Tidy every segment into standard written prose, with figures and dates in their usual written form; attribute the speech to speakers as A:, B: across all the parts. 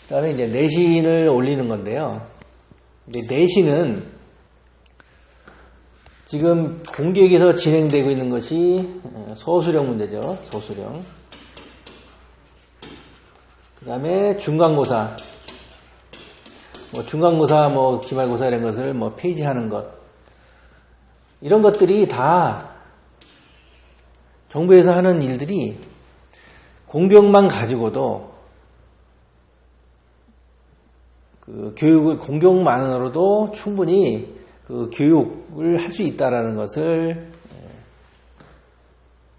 A: 그다음에 이제 내신을 올리는 건데요. 이제 내신은 지금 공교육에서 진행되고 있는 것이 소수령 문제죠. 소수령. 그다음에 중간고사. 중간고사, 기말고사 이런 것을 폐지하는 것. 이런 것들이 다 정부에서 하는 일들이 공교육만 가지고도 그 교육을 공교육만으로도 충분히 그 교육을 할 수 있다라는 것을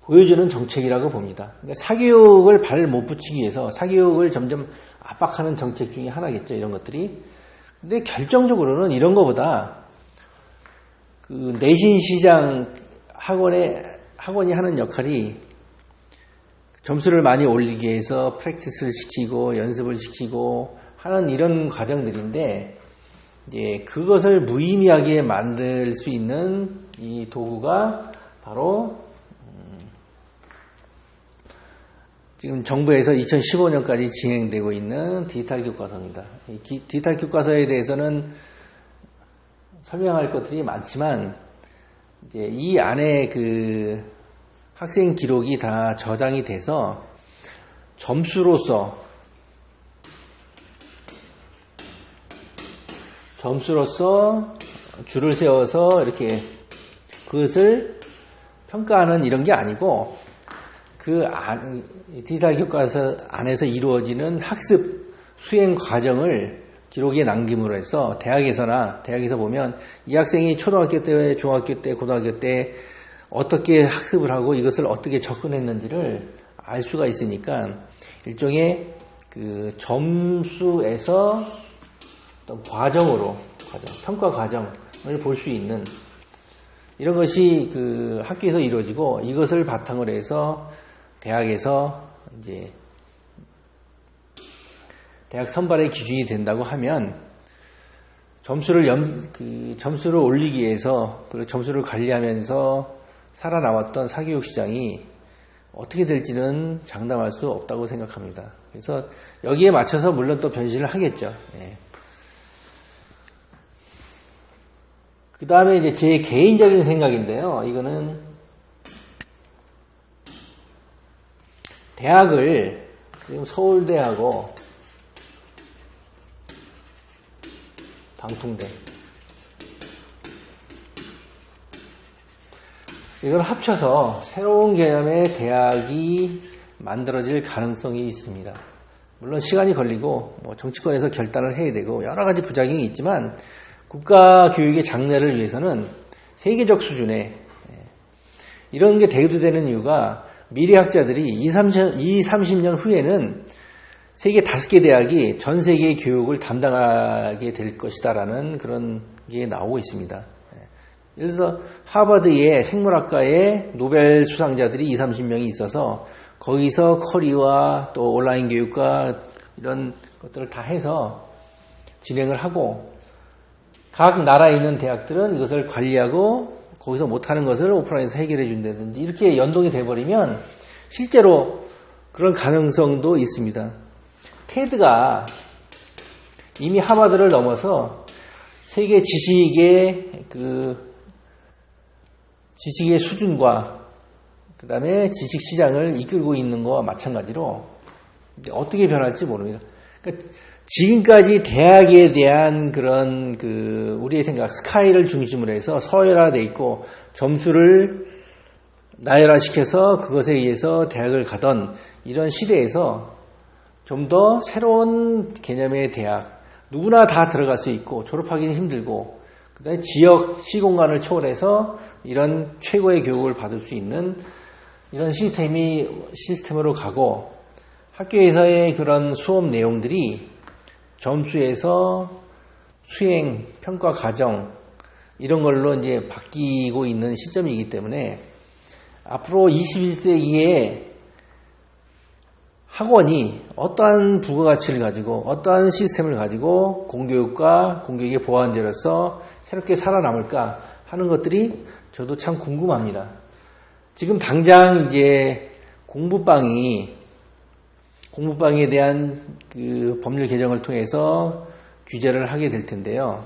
A: 보여주는 정책이라고 봅니다. 그러니까 사교육을 발 못 붙이기 위해서 사교육을 점점 압박하는 정책 중에 하나겠죠. 이런 것들이. 근데 결정적으로는 이런 것보다 그 내신 시장 학원이 하는 역할이 점수를 많이 올리기 위해서 프랙티스를 시키고 연습을 시키고 하는 이런 과정들인데 이제 그것을 무의미하게 만들 수 있는 이 도구가 바로 지금 정부에서 2015년까지 진행되고 있는 디지털 교과서입니다. 이 디지털 교과서에 대해서는 설명할 것들이 많지만 이제 이 안에 그 학생 기록이 다 저장이 돼서 점수로서 줄을 세워서 이렇게 그것을 평가하는 이런 게 아니고 디지털 교과서 안에서 이루어지는 학습 수행 과정을 기록에 남김으로 해서 대학에서 보면 이 학생이 초등학교 때, 중학교 때, 고등학교 때 어떻게 학습을 하고 이것을 어떻게 접근했는지를 알 수가 있으니까 일종의 그 점수에서 어떤 평가 과정을 볼 수 있는 이런 것이 그 학교에서 이루어지고 이것을 바탕으로 해서 대학에서 이제 대학 선발의 기준이 된다고 하면 점수를 올리기 위해서 그리고 점수를 관리하면서 살아남았던 사교육 시장이 어떻게 될지는 장담할 수 없다고 생각합니다. 그래서 여기에 맞춰서 물론 또 변신을 하겠죠. 예. 그 다음에 이제 제 개인적인 생각인데요. 이거는 대학을 지금 서울대하고 방통대 이걸 합쳐서 새로운 개념의 대학이 만들어질 가능성이 있습니다. 물론 시간이 걸리고 정치권에서 결단을 해야 되고 여러 가지 부작용이 있지만 국가 교육의 장래를 위해서는 세계적 수준의 이런 게 대두되는 이유가 미래학자들이 30년 후에는 세계 5개 대학이 전 세계의 교육을 담당하게 될 것이다라는 그런 게 나오고 있습니다. 예를 들어서 하버드의 생물학과에 노벨 수상자들이 30명이 있어서 거기서 커리와 또 온라인 교육과 이런 것들을 다 해서 진행을 하고 각 나라에 있는 대학들은 이것을 관리하고 거기서 못하는 것을 오프라인에서 해결해 준다든지 이렇게 연동이 돼버리면 실제로 그런 가능성도 있습니다. 테드가 이미 하버드를 넘어서 세계 지식의 지식의 수준과 그 다음에 지식 시장을 이끌고 있는 것과 마찬가지로 어떻게 변할지 모릅니다. 그러니까 지금까지 대학에 대한 그런 우리의 생각, 스카이를 중심으로 해서 서열화되어 있고 점수를 나열화시켜서 그것에 의해서 대학을 가던 이런 시대에서 좀 더 새로운 개념의 대학, 누구나 다 들어갈 수 있고 졸업하기는 힘들고 그 다음에 지역 시공간을 초월해서 이런 최고의 교육을 받을 수 있는 이런 시스템으로 가고 학교에서의 그런 수업 내용들이 점수에서 수행, 평가 과정 이런 걸로 이제 바뀌고 있는 시점이기 때문에 앞으로 21세기에 학원이 어떠한 부가가치를 가지고 어떠한 시스템을 가지고 공교육과 공교육의 보완제로서 새롭게 살아남을까 하는 것들이 저도 참 궁금합니다. 지금 당장 이제 공부방이 공부방에 대한 그 법률 개정을 통해서 규제를 하게 될 텐데요.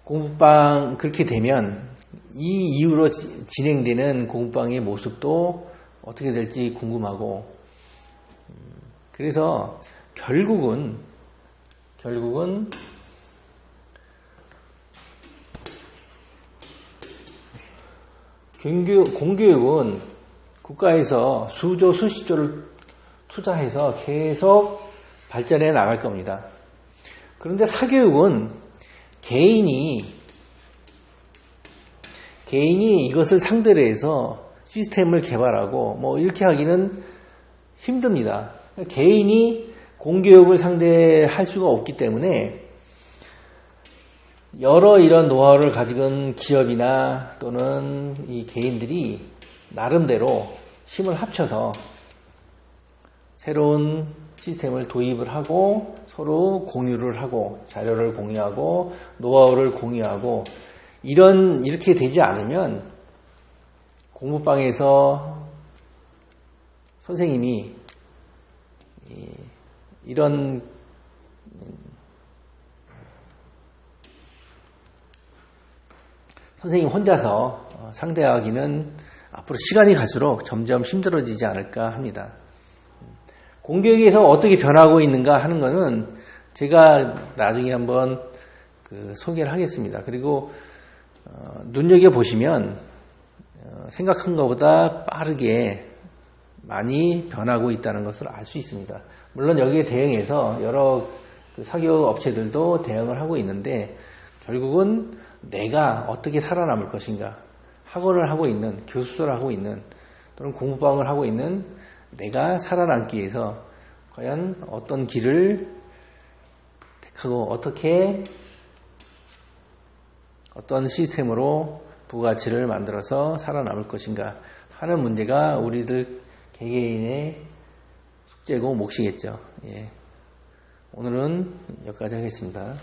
A: 공부방 그렇게 되면 이 이후로 진행되는 공부방의 모습도 어떻게 될지 궁금하고, 그래서 결국은 공교육은 국가에서 수조 수십조를 투자해서 계속 발전해 나갈 겁니다. 그런데 사교육은 개인이 이것을 상대로 해서 시스템을 개발하고 뭐 이렇게 하기는 힘듭니다. 개인이 공교육을 상대할 수가 없기 때문에 여러 이런 노하우를 가진 기업이나 또는 이 개인들이 나름대로 힘을 합쳐서 새로운 시스템을 도입을 하고 서로 공유를 하고 자료를 공유하고 노하우를 공유하고 이렇게 되지 않으면 공부방에서 선생님이 이런 선생님 혼자서 상대하기는 앞으로 시간이 갈수록 점점 힘들어지지 않을까 합니다. 공교육에서 어떻게 변하고 있는가 하는 것은 제가 나중에 한번 소개를 하겠습니다. 그리고 눈여겨보시면 생각한 것보다 빠르게 많이 변하고 있다는 것을 알 수 있습니다. 물론 여기에 대응해서 여러 사교육 업체들도 대응을 하고 있는데 결국은 내가 어떻게 살아남을 것인가, 학원을 하고 있는, 교습소를 하고 있는 또는 공부방을 하고 있는 내가 살아남기 위해서 과연 어떤 길을 택하고 어떤 시스템으로 부가치를 만들어서 살아남을 것인가 하는 문제가 우리들 개개인의 숙제고 몫이겠죠. 예. 오늘은 여기까지 하겠습니다.